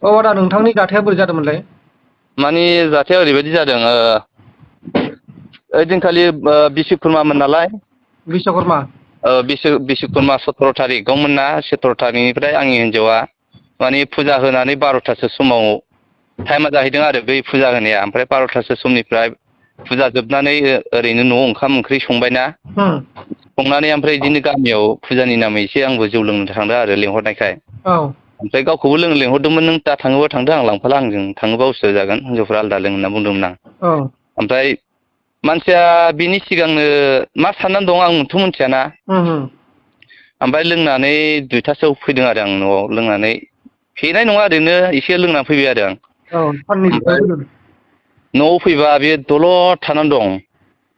औ आदा नोंथांनि जाथाया बोरै जादोंमोनलाय? माने जाथाया ओरैबायदि जादों ओइदिनखालि बिसुखुरमामोन नालाय बिश्वकर्मा बिसुखुरमा 17 थारिखआवमोन ना 17 थारिखनिफ्राय आंनि हिन्जावा माने फुजा होनानै 12थासो समाव टाइमा जाहैदों आरो बै फुजा होनाया ओमफ्राय 12थासो समनिफ्राय फुजा जोबनानै ओरैनो न'आव ओंखाम ओंख्रि संबायना संनानै ओमफ्राय बिदिनो गामियाव फुजानि नामै एसे आंबो जौ लोंनो थांदों आरो लेंहरनायखाय औ ओमफ्राय गावखौबो लोंनो लेंहरदोंमोन नों दा थाङोबा थांदो आं लांफाला आंजों थाङोबा उसुबिदा जागोन हिनजावफ्रा आलादा लों होनना बुंदोंमोन आं औ ओमफ्राय मानसिया बिनि सिगांनो मा साननानै दं आंथ' मिथियाना ओमफ्राय लोंनानै 2थासोआव फैदों आरो आं न'आव लोंनानै फेनाय नङा ओरैनो एसे लोंनानै फैबाय आरो आं औ साननैसो ओमफ्राय न'आव फैबा बे दलद थानानै दं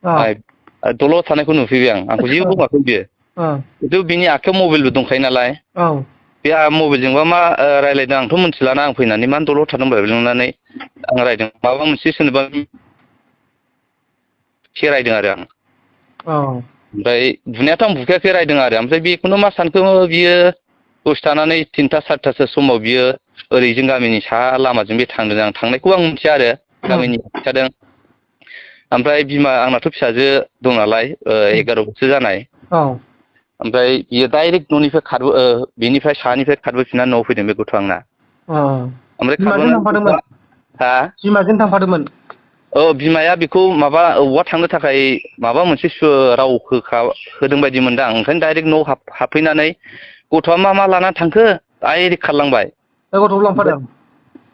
औ दलद थानायखौ नुफैबाय आंखौ जेबो बुङाखै बियो औ खिन्थु बिनि आखायाव मबाइलबो दंखायो नालाय औ बे मबाइलजोंबा मा रायज्लायदों आंथ' मिथिलाना आं फैनानै मानो दलद थादों लिंनानै आं रायदों माबा मोनसे सोरनोबा रायदों आरो आं औ ओमफ्राय बुनायाथ' आं बुखायाखै रायदों आरो ओमफ्राय बेखौनो मा सानखो बियो दसे थानानै 3था 4थासो समाव बियो ओरै जों गामिनि साहा लामाजों बे थांदों आं थांनायखौ आं मिथिया आरो गामिनि खिन्थादों ओमफ्राय बिमा आंनाथ' फिसाजो दं नालाय 11 बोसोर जानाय औ ओमफ्राय बियो डाइरेक्ट न'निफ्राय बिनिफ्राय साहानिफ्राय खारबोफिननानै न'आव फैदों बे गथ' आंना ओमफ्राय बिमाजों खारबोनानै थांफादोंमोन गथ'आ हा बिमाजों थांफादोंमोन औ बिमाया बेखौ माबा बबावबा थांनो थाखाय माबा मोनसे राव होदों बायदि मोनदां ओंखायनो डाइरेक्ट न'आव हाबफैनानै गथ'आ मा लानानै थांखो डाइरेक्ट खारलांबाय बे गथ'खौ लांफादों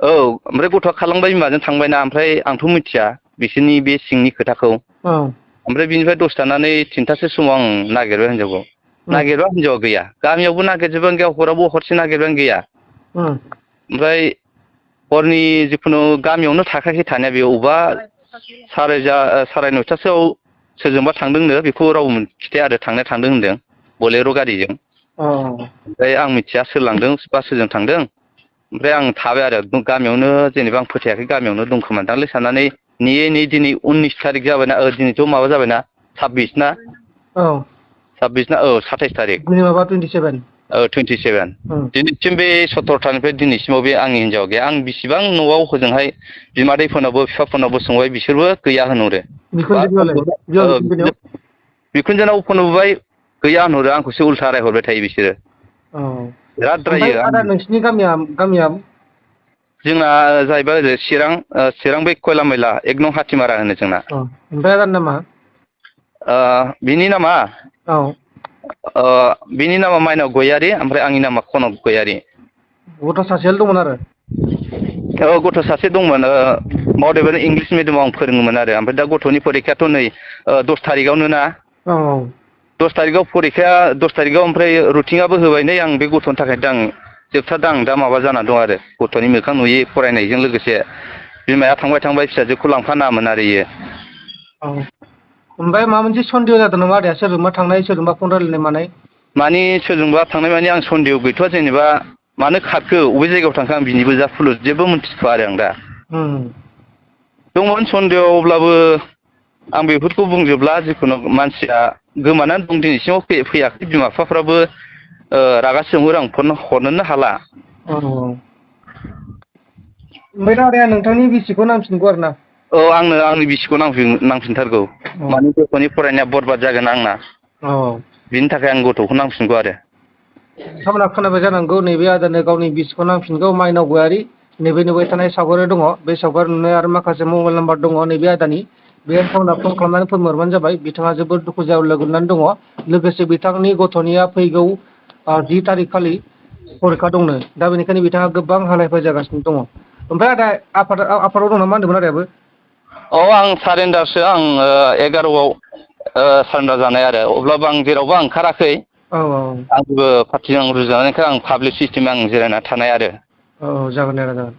औ ओमफ्राय गथ'आ खारलांबाय बिमाजों थांबायना ओमफ्राय आंथ' मिथिया बिसोरनि बे सिंनि खोथाखौ औ ओमफ्राय बिनिफ्राय दसे थानानै 3थासो समाव आं नागिरबाय हिनजावखौ नागिरबा हिनजावा गैया गामियावबो नागिरजोबबानो गैया हरावबो हरसे नागिरबानो गैया ओमफ्राय हरनि जिखुनु गामियावनो थाखायाखै थानाया बे अबेबा 9:30 सोरजोंबा थांदोंनो बेखौ रावबो खिथाया आरो थांदों होनदों बलेर' गारिजों ओमफ्राय आं मिथिया सोर लांदों बा सोरजों थांदों ओमफ्राय आं थाबाय आरो गामियावनो जेनेबा आं फोथायाखै गामियावनो दंखोमादांलै साननानै नेयै दिनै 19 थारिख जाबायना दिनैथ' माबा जाबायना 26 ना औ 26 ना 27 थारिख दिनै माबा 27 27 दिनैसिम बे 17थानिफ्राय दिनैसिमाव बे आंनि हिनजाव गैया आं बिसिबां न'आव हजोंहाय बिमादैफोरनावबो बिफाफोरनावबो सोंबाय बिसोरबो गैया होनहरो बिखुनजोनाव फन बुबाय गैया होनहरो आंखौसो उल्था रायहरबाय थायो बिसोरो औ बिराद ओमफ्राय रायो आं आदा नोंसिनि गामिया जोंना जाहैबाय ओरै चिरां बै खयला मैला 1 नं हाथिमारा होनो जोंना ओमफ्राय आदानि नामा बिनि नामा औ बिनि नामा माइनाव गयारि ओमफ्राय आंनि नामा कनक गयारि गथ' सासेयाल' दंमोन आरो औ गथ' सासे दंमोन मावदेबारि इंलिस मिडियामाव आं फोरोङोमोन आरो ओमफ्राय दा गथ'नि फरिखायाथ' नै 10 थारिखआवनो ना औ 10 थारिखआव फरिखाया 10 थारिखआव ओमफ्राय रुटिनाबो होबाय नै आं बे गथ'नि थाखायनो आं जोबथारदों आं दा माबा जानानै दं आरो गथ'नि मोखां नुयै फरायनायजों लोगोसे बिमाया थांबाय फिसाजोखौ लांफानाङामोन आरो इयो औ ओमफ्राय माबा मोनसे सन्देह जादों नामा आदाया सोरजोंबा थांनाय सोरजोंबा फन रायलायनाय मानाय माने सोरजोंबा थांनाय माने आं सन्देह गैथ'आ जेनेबा मानो खारखो बबे जायगायाव थांखो आं बिनिबो जेबो मोनथिथ'आ आरो आं दा दंमोन सन्देह अब्लाबो आं बेफोरखौ बुंजोबला जिखुनु मानसिया गोमानानै दं दिनैसिमाव फैयाखै बिमा बिफाफ्राबो रागा जोंहरो आं फन हरनोनो हाला ओमफ्राय दा आदाया नोंथांनि बिसिखौ नांफिनगौ आरो ना औ आंनो आंनि बिसिखौ नांफिनथारगौ माने गथ'नि फरायनाया बरबाद जागोन आंना बिनि थाखाय आं गथ'खौ नांफिनगौ आरो नोंथांमोना खोनाबाय जानांगौ नैबे आदानो गावनि बिसिखौ नांफिनगौ माइनाव गयारि नैबे नुबाय थानाय सावगारि दङ बे सावगारि नुनाय आरो माखासे मबाइल नाम्बार दङ नैबे आदानि बे फनाव फन खालामनानै फोरमायहरबानो जाबाय बिथाङा जोबोद दुखु जारला गोग्लैनानै दङ लोगोसे बिथांनि गथ'निया फैगौ 10 थारिख खालि फरिखा दंनो दा बेनिखायनो बिथाङा गोबां हालाय हाफाय जागासिनो दङ ओमफ्राय आदा आफादाव दं नामा होनदोंमोन आदायाबो औ आं सारेन्डारसो आं 11आव सारेन्डार जानाय आरो अब्लाबो आं जेरावबो ओंखाराखै आंबो पार्टिजों रुजुजानायखाय आं पाब्लिक सिस्टेम आं जिरायना थानाय आरो औ जागोन दे आदा जागोन